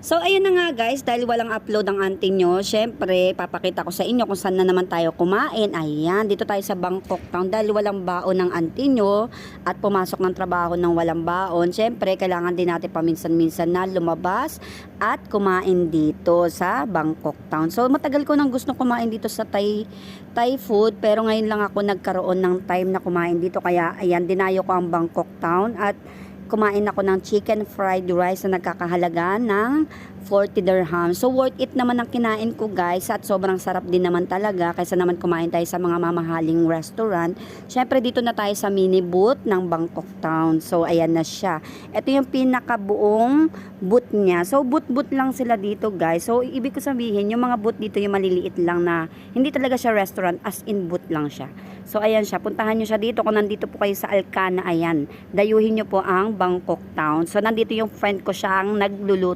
So, ayun na nga guys, dahil walang upload ang auntie nyo, syempre, papakita ko sa inyo kung saan na naman tayo kumain. Ayan, dito tayo sa Bangkok Town dahil walang baon ng auntie nyo at pumasok ng trabaho ng walang baon. Syempre, kailangan din natin paminsan-minsan na lumabas at kumain dito sa Bangkok Town. So, matagal ko nang gusto kumain dito sa Thai food, pero ngayon lang ako nagkaroon ng time na kumain dito. Kaya, ayan, dinayo ko ang Bangkok Town at kumain ako ng chicken fried rice na nagkakahalaga ng 40 dirham. So, worth it naman ang kinain ko guys at sobrang sarap din naman talaga kaysa naman kumain tayo sa mga mamahaling restaurant. Syempre, dito na tayo sa mini booth ng Bangkok Town. So, ayan na siya. Ito yung pinakabuong booth niya. So, booth-booth lang sila dito guys. So, ibig ko sabihin, yung mga booth dito yung maliliit lang na hindi talaga siya restaurant, as in booth lang siya. So, ayan siya. Puntahan nyo siya dito. Kung nandito po kayo sa Alcana, ayan. Dayuhin nyo po ang Bangkok Town. So, nandito yung friend ko, siya ang nagluluto